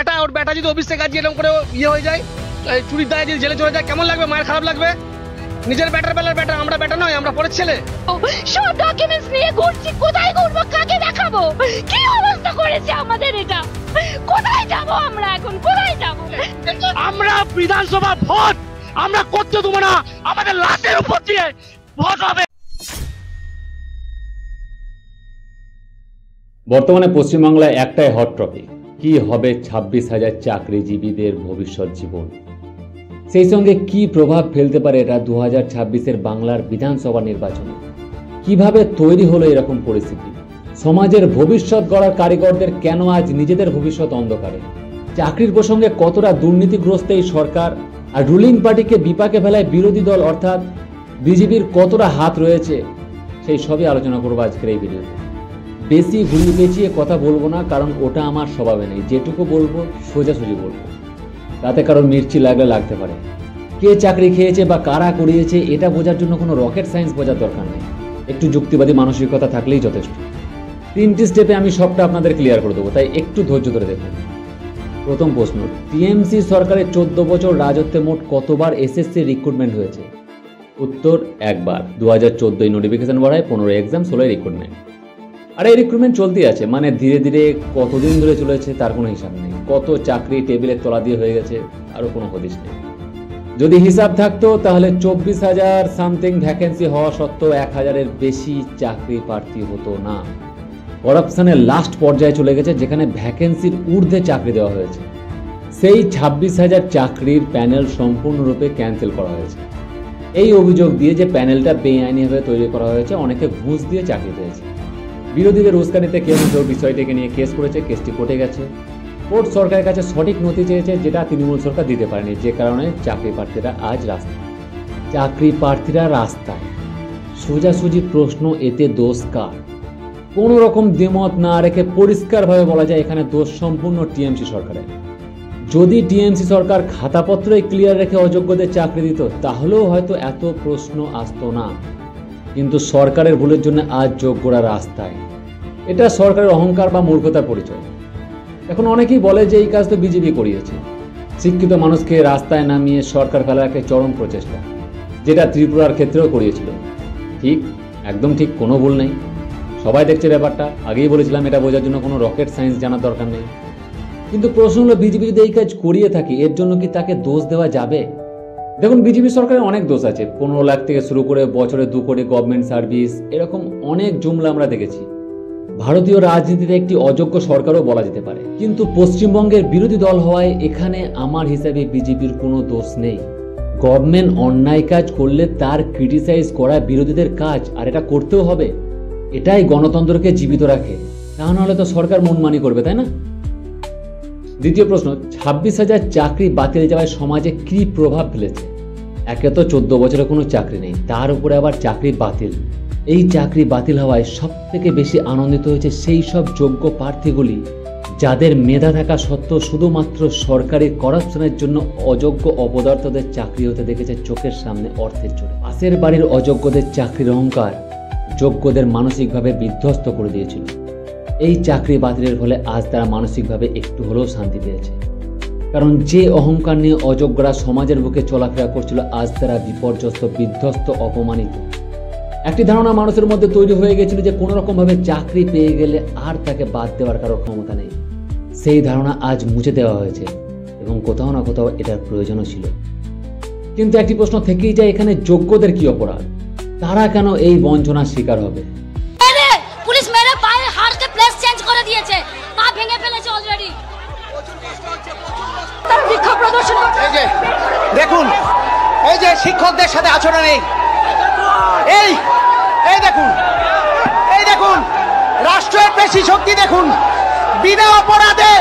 বেটা, ওর বেটা যদি অফিস থেকে এরকম করে ইয়ে হয়ে যায়, চুরির দায়ে যদি জেলে চলে যায়, কেমন লাগবে? মায়ের খারাপ লাগবে? নিজের বেটার বেলার বেটা, আমরা বেটা নয়, আমরা পরের ছেলে। সব ডকুমেন্টস নিয়ে ঘুরছি, কোথায় ঘুরবো, কাকে দেখাবো? কি অবস্থা করেছে আমাদের এটা? কোথায় যাব আমরা এখন, কোথায় যাব? আমরা বিধানসভা ভোট আমরা করতে দেবো না, আমাদের লাশের উপর দিয়ে ভোট হবে। বর্তমানে পশ্চিমবাংলায় একটাই হট টপিক, কি হবে 26,000 চাকরিজীবীদের ভবিষ্যৎ জীবন, সেই সঙ্গে কি প্রভাব ফেলতে পারে এটা 2026-এর বাংলার বিধানসভা নির্বাচনে। কিভাবে তৈরি হলো এরকম পরিস্থিতি? সমাজের ভবিষ্যৎ গড়ার কারিগরদের কেন আজ নিজেদের ভবিষ্যৎ অন্ধকারে? চাকরির প্রসঙ্গে কতটা দুর্নীতিগ্রস্ত এই সরকার, আর রুলিং পার্টিকে বিপাকে ফেলায় বিরোধী দল অর্থাৎ বিজেপির কতটা হাত রয়েছে, সেই সবই আলোচনা করবো আজকের এই ভিডিওতে। বেশি ঘুরিয়ে পেঁচিয়ে কথা বলবো না, কারণ ওটা আমার স্বভাবে নেই। যেটুকু বলবো সোজাসুজি বলবো, তাতে কারণ মির্চি লাগলে লাগতে পারে। কে চাকরি খেয়েছে বা কারা করিয়েছে এটা বোঝার জন্য কোনো রকেট সায়েন্স বোঝার দরকার নেই, একটু যুক্তিবাদী মানসিকতা থাকলেই যথেষ্ট। 3টি স্টেপে আমি সবটা আপনাদের ক্লিয়ার করে দেবো, তাই একটু ধৈর্য ধরে দেখুন। প্রথম প্রশ্ন, টিএমসি সরকারের 14 বছর রাজত্বে মোট কতবার এসএসসি রিক্রুটমেন্ট হয়েছে? উত্তর, একবার। 2014 নোটিফিকেশন বাড়ায়, 15 এক্সাম, 16 রিক্রুটমেন্ট। আর এই রিক্রুটমেন্ট চলতেই আছে, মানে ধীরে ধীরে কতদিন ধরে চলেছে তার কোনো হিসাব নেই। কত চাকরি টেবিলের তলা দিয়ে হয়ে গেছে আরও কোনো হদিশ নেই। যদি হিসাব থাকতো তাহলে 24,000 সামথিং ভ্যাকেন্সি হওয়া সত্ত্বেও 1,000-এর বেশি চাকরি প্রার্থী হতো না। করাপশনের লাস্ট পর্যায়ে চলে গেছে, যেখানে ভ্যাকেন্সির ঊর্ধ্বে চাকরি দেওয়া হয়েছে। সেই 26,000 চাকরির প্যানেল সম্পূর্ণরূপে ক্যান্সেল করা হয়েছে, এই অভিযোগ দিয়ে যে প্যানেলটা বেআইনিভাবে তৈরি করা হয়েছে, অনেকে ঘুষ দিয়ে চাকরি পেয়েছে। বিরোধীদের উস্কানিতে কেউ বিষয়টিকে নিয়ে কেস করেছে, কেসটি কোর্টে গেছে। কোর্ট সরকারের কাছে সঠিক নথি চেয়েছে, যেটা তৃণমূল সরকার দিতে পারেনি, যে কারণে চাকরি প্রার্থীরা আজ রাস্তায়। সোজাসুজি প্রশ্ন, এতে দোষ কার? কোনো রকম দ্বিমত না রেখে পরিষ্কারভাবে বলা যায় এখানে দোষ সম্পূর্ণ টিএমসি সরকারের। যদি টিএমসি সরকার খাতাপত্রই ক্লিয়ার রেখে অযোগ্যদের চাকরি দিত, তাহলেও হয়তো এত প্রশ্ন আসতো না। কিন্তু সরকারের ভুলের জন্য আজ যোগ্যরা রাস্তায়। এটা সরকারের অহংকার বা মূর্খতার পরিচয়। এখন অনেকেই বলে যে এই কাজ তো বিজেপি করিয়েছে। শিক্ষিত মানুষকে রাস্তায় নামিয়ে সরকার ফেলার একটা চরম প্রচেষ্টা, যেটা ত্রিপুরার ক্ষেত্রেও করিয়েছিল। ঠিক, একদম ঠিক, কোনো ভুল নেই। সবাই দেখছে ব্যাপারটা। আগেই বলেছিলাম, এটা বোঝার জন্য কোনো রকেট সায়েন্স জানার দরকার নেই। কিন্তু প্রশ্ন হলো, বিজেপি যদি এই কাজ করিয়ে থাকে, এর জন্য কি তাকে দোষ দেওয়া যাবে? দেখুন, বিজেপি সরকারের অনেক দোষ আছে। 15 লাখ থেকে শুরু করে বছরে 2 কোটি গভর্নমেন্ট সার্ভিস, এরকম অনেক জুমলা আমরা দেখেছি। ভারতীয় রাজনীতিতে একটি অযোগ্য সরকারও বলা যেতে পারে। কিন্তু পশ্চিমবঙ্গের বিরোধী দল হওয়ায় এখানে আমার হিসাবে বিজেপির কোনো দোষ নেই। গভর্নমেন্ট অন্যায় কাজ করলে তার ক্রিটিসাইজ করা বিরোধীদের কাজ, আর এটা করতেও হবে। এটাই গণতন্ত্রকে জীবিত রাখে। তা নাহলে তো সরকার মনমানি করবে, তাই না? দ্বিতীয় প্রশ্ন, 26,000 চাকরি বাতিল যাওয়ায় সমাজে কি প্রভাব ফেলেছে? একে তো 14 বছরে কোনো চাকরি নেই, তার উপরে আবার চাকরি বাতিল। এই চাকরি বাতিল হওয়ায় সব থেকে বেশি আনন্দিত হয়েছে সেই সব যোগ্য প্রার্থীগুলি, যাদের মেধা থাকা সত্ত্বেও শুধুমাত্র সরকারি করাপশনের জন্য অযোগ্য অপদার্থদের চাকরি হতে দেখেছে চোখের সামনে অর্থের জোরে। পাশের বাড়ির অযোগ্যদের চাকরির অহংকার যোগ্যদের মানসিকভাবে বিধ্বস্ত করে দিয়েছিল। এই চাকরি বাতিলের ফলে আজ তারা মানসিকভাবে একটু হলেও শান্তি পেয়েছে। কারণ যে অহংকার নিয়ে অযোগ্যরা সমাজের বুকে চলাফেরা করছিল, আজ তারা বিপর্যস্ত, বিধ্বস্ত, অপমানিত। একটি ধারণা মানুষের মধ্যে তৈরি হয়ে গেছিল যে কোনো রকম ভাবে চাকরি পেয়ে গেলে আর তাকে বাদ দেওয়ার কারো ক্ষমতা নেই। সেই ধারণা আজ মুছে দেওয়া হয়েছে, এবং কোথাও না কোথাও এটার প্রয়োজনও ছিল। কিন্তু একটি প্রশ্ন থেকেই যায়, এখানে যোগ্যদের কি অপরাধ? তারা কেন এই বঞ্চনার শিকার হবে? পুলিশ মেরে পায়ে হাড়কে প্লেস চেঞ্জ করে দিয়েছে, পা ভেঙে ফেলেছে অলরেডি। তার বিক্ষোভ প্রদর্শন করছে। দেখুন, এই যে শিক্ষকদের সাথে আচরণ, এই দেখুন রাষ্ট্রের পেশি শক্তি দেখুন। বিনা অপরাধে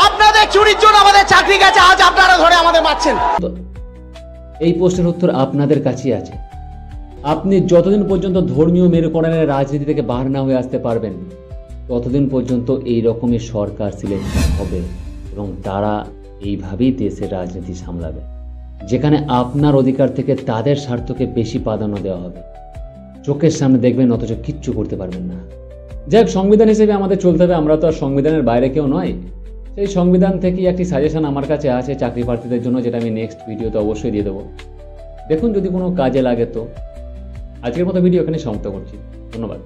আপনাদের চুরির জন্য আমাদের চাকরি গেছে, আজ আপনারা ধরে আমাদের মারছেন। এই প্রশ্নের উত্তর আপনাদের কাছেই আছে। আপনি যতদিন পর্যন্ত ধর্মীয় মেরুকরণের রাজনীতি থেকে বার না হয়ে আসতে পারবেন, ততদিন পর্যন্ত এই রকমই সরকার সিলেকশন হবে, এবং তারা এইভাবেই দেশের রাজনীতি সামলাবে, যেখানে আপনার অধিকার থেকে তাদের স্বার্থকে বেশি প্রাধান্য দেওয়া হবে। চোখের সামনে দেখবেন, অথচ কিচ্ছু করতে পারবেন না। যাই হোক, সংবিধান হিসেবে আমাদের চলতে হবে। আমরা তো আর সংবিধানের বাইরে কেউ নয়। সেই সংবিধান থেকে একটি সাজেশন আমার কাছে আছে চাকরি প্রার্থীদের জন্য, যেটা আমি নেক্সট ভিডিওতে অবশ্যই দিয়ে দেবো। দেখুন যদি কোনো কাজে লাগে তো। আজকের মতো ভিডিও এখানে সমাপ্ত করছি। ধন্যবাদ।